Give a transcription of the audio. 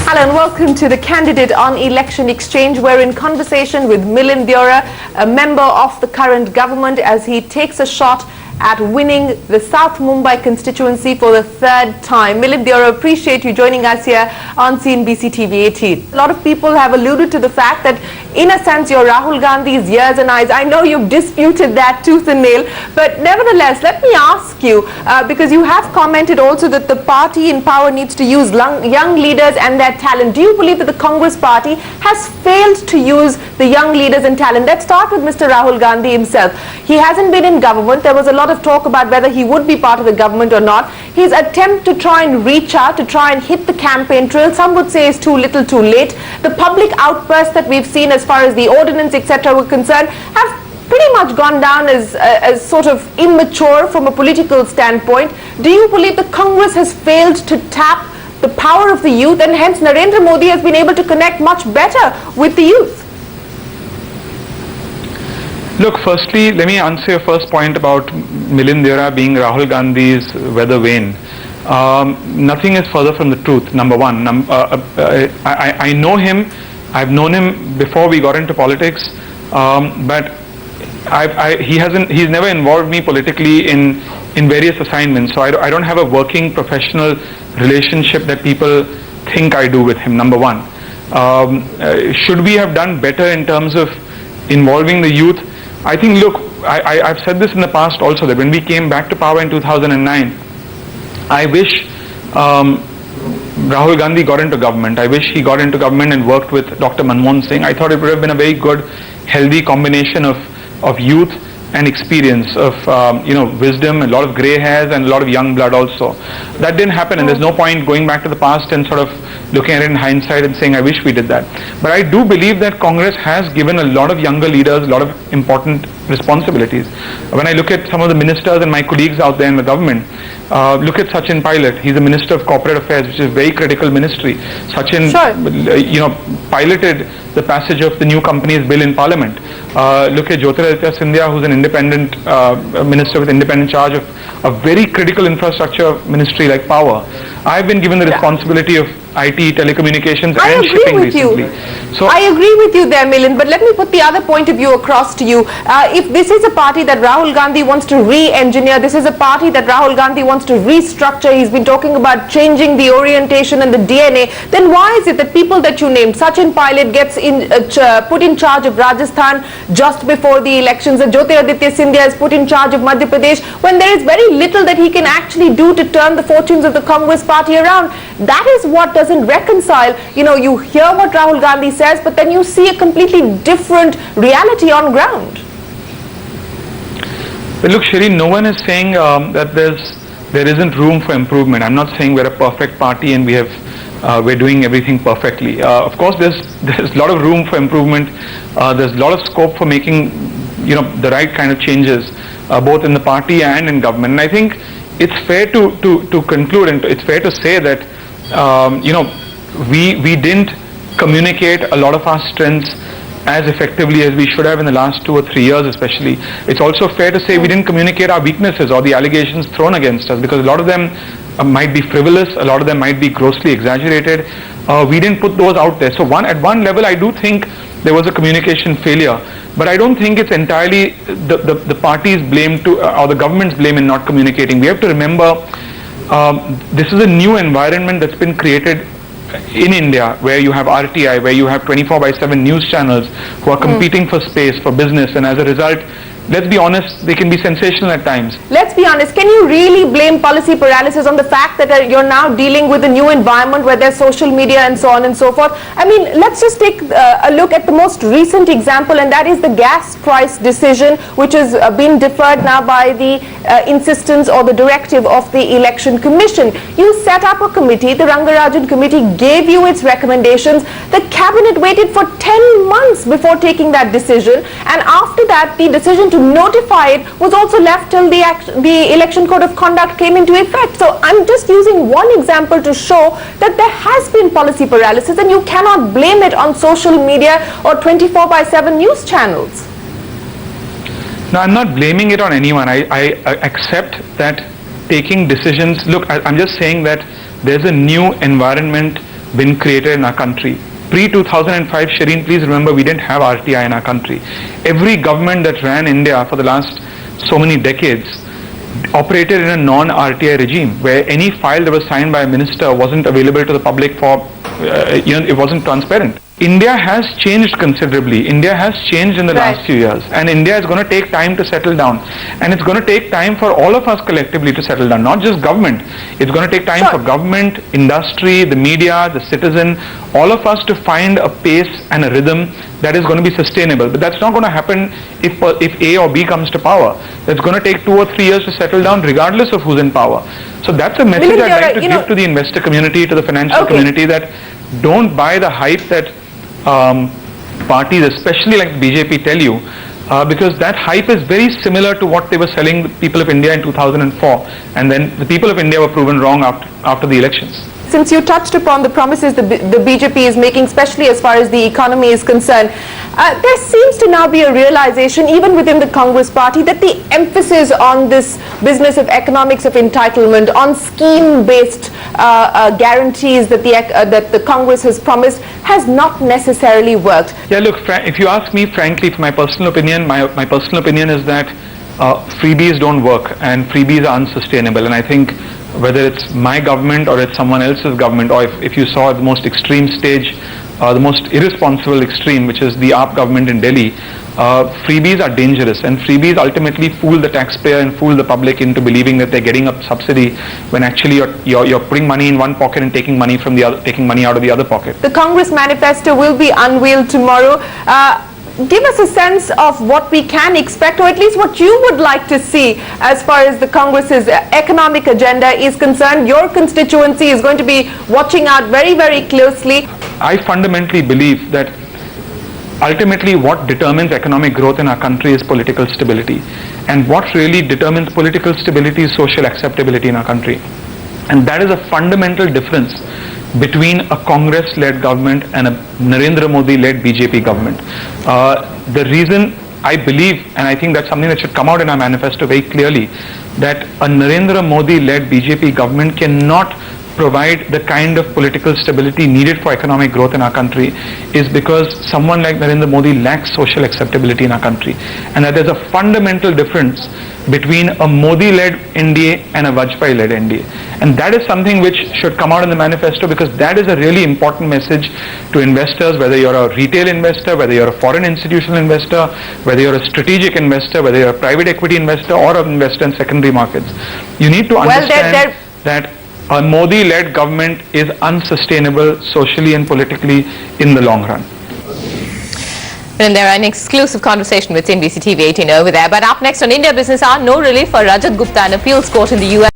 Hello and welcome to the Candidate on Election Exchange. We're in conversation with Milind Deora, a member of the current government, as he takes a shot at winning the South Mumbai constituency for the third time. Milind Deora, appreciate you joining us here on CNBC TV 18. A lot of people have alluded to the fact that, in a sense, you're Rahul Gandhi's ears and eyes. I know you've disputed that tooth and nail, but nevertheless, let me ask you, because you have commented also that the party in power needs to use young leaders and their talent. Do you believe that the Congress party has failed to use the young leaders and talent? Let's start with Mr. Rahul Gandhi himself. He hasn't been in government. There was a lot of talk about whether he would be part of the government or not. His attempt to try and reach out, to try and hit the campaign trail, some would say is too little too late. The public outbursts that we've seen as far as the ordinance, etc. were concerned have pretty much gone down as sort of immature from a political standpoint. Do you believe the Congress has failed to tap the power of the youth, and hence Narendra Modi has been able to connect much better with the youth? Look, firstly, let me answer your first point about Milind Deora being Rahul Gandhi's weather vane. Nothing is further from the truth, number one. I know him. I've known him before we got into politics, but he's never involved me politically in various assignments. So I don't have a working professional relationship that people think I do with him, number one. Should we have done better in terms of involving the youth? I think, look, I've said this in the past also, that when we came back to power in 2009, I wish Rahul Gandhi got into government. I wish he got into government and worked with Dr. Manmohan Singh. I thought it would have been a very good, healthy combination of youth and experience, of wisdom, a lot of grey hairs and a lot of young blood also. That didn't happen, and there's no point going back to the past and sort of looking at it in hindsight and saying, I wish we did that. But I do believe that Congress has given a lot of younger leaders a lot of important responsibilities. When I look at some of the ministers and my colleagues out there in the government, look at Sachin Pilot. He's the Minister of Corporate Affairs, which is a very critical ministry. Sachin, piloted the passage of the new companies bill in Parliament. Look at Jyotiraditya Scindia, who's an independent minister with independent charge of a very critical infrastructure ministry like power. I've been given the responsibility of IT, telecommunications and shipping recently. So I agree with you there, Milind, but let me put the other point of view across to you. If this is a party that Rahul Gandhi wants to re-engineer, this is a party that Rahul Gandhi wants to restructure, he's been talking about changing the orientation and the DNA, then why is it that people that you named, Sachin Pilot gets put in charge of Rajasthan just before the elections, and Jyotiraditya Scindia is put in charge of Madhya Pradesh, when there is very little that he can actually do to turn the fortunes of the Congress party around? That is what doesn't reconcile. You hear what Rahul Gandhi says, but then you see a completely different reality on ground. But look, Shireen, no one is saying that there isn't room for improvement. I'm not saying we're a perfect party and we're doing everything perfectly. Of course, there's a lot of room for improvement. There's a lot of scope for making the right kind of changes, both in the party and in government. And I think it's fair to conclude, and it's fair to say that we didn't communicate a lot of our strengths as effectively as we should have in the last 2 or 3 years especially. It's also fair to say we didn't communicate our weaknesses or the allegations thrown against us, because a lot of them might be frivolous, a lot of them might be grossly exaggerated. We didn't put those out there. So at one level I do think there was a communication failure, but I don't think it's entirely the party's blame or the government's blame in not communicating. We have to remember this is a new environment that's been created in India, where you have RTI, where you have 24/7 news channels who are competing for space, for business, and as a result, let's be honest, they can be sensational at times. Let's be honest, can you really blame policy paralysis on the fact that you're now dealing with a new environment where there's social media and so on and so forth? I mean, let's just take a look at the most recent example, and that is the gas price decision, which has been deferred now by the insistence or the directive of the Election Commission. You set up a committee, the Rangarajan committee gave you its recommendations. The cabinet waited for 10 months before taking that decision, and after that the decision to notify it was also left till the Election Code of Conduct came into effect. So I'm just using one example to show that there has been policy paralysis, and you cannot blame it on social media or 24/7 news channels. No, I'm not blaming it on anyone. I accept that taking decisions, look, I'm just saying that there's a new environment been created in our country. Pre-2005, Shireen, please remember, we didn't have RTI in our country. Every government that ran India for the last so many decades operated in a non-RTI regime, where any file that was signed by a minister wasn't available to the public for, it wasn't transparent. India has changed considerably. India has changed in the last few years, and India is going to take time to settle down, and it's going to take time for all of us collectively to settle down, not just government. It's going to take time for government, industry, the media, the citizen, all of us to find a pace and a rhythm that is going to be sustainable. But that's not going to happen if A or B comes to power. It's going to take 2 or 3 years to settle down regardless of who's in power. So that's a message I'd like to give to the investor community, to the financial community, that don't buy the hype that parties, especially like BJP, tell you, because that hype is very similar to what they were selling the people of India in 2004, and then the people of India were proven wrong after the elections. Since you touched upon the promises the BJP is making, especially as far as the economy is concerned, there seems to now be a realization, even within the Congress party, that the emphasis on this business of economics of entitlement, on scheme-based guarantees that the Congress has promised, has not necessarily worked. Yeah, look, if you ask me, frankly, for my personal opinion, my personal opinion is that freebies don't work, and freebies are unsustainable. And I think whether it's my government or it's someone else's government, or if you saw the most extreme stage, the most irresponsible extreme, which is the AAP government in Delhi, freebies are dangerous, and freebies ultimately fool the taxpayer and fool the public into believing that they're getting a subsidy, when actually you're putting money in one pocket and taking money from the other, taking money out of the other pocket. The Congress manifesto will be unveiled tomorrow. Give us a sense of what we can expect, or at least what you would like to see as far as the Congress's economic agenda is concerned. Your constituency is going to be watching out very, very closely. I fundamentally believe that ultimately what determines economic growth in our country is political stability. And what really determines political stability is social acceptability in our country. And that is a fundamental difference between a Congress-led government and a Narendra Modi-led BJP government. The reason I believe, and I think that's something that should come out in our manifesto very clearly, that a Narendra Modi-led BJP government cannot provide the kind of political stability needed for economic growth in our country, is because someone like Narendra Modi lacks social acceptability in our country. And that there's a fundamental difference between a Modi-led NDA and a Vajpayee-led NDA. And that is something which should come out in the manifesto, because that is a really important message to investors, whether you're a retail investor, whether you're a foreign institutional investor, whether you're a strategic investor, whether you're a private equity investor or an investor in secondary markets. You need to understand that a Modi-led government is unsustainable socially and politically in the long run. And there are an exclusive conversation with CNBC TV 18 over there. But up next on India Business Hour, no relief for Rajat Gupta, an appeals court in the US.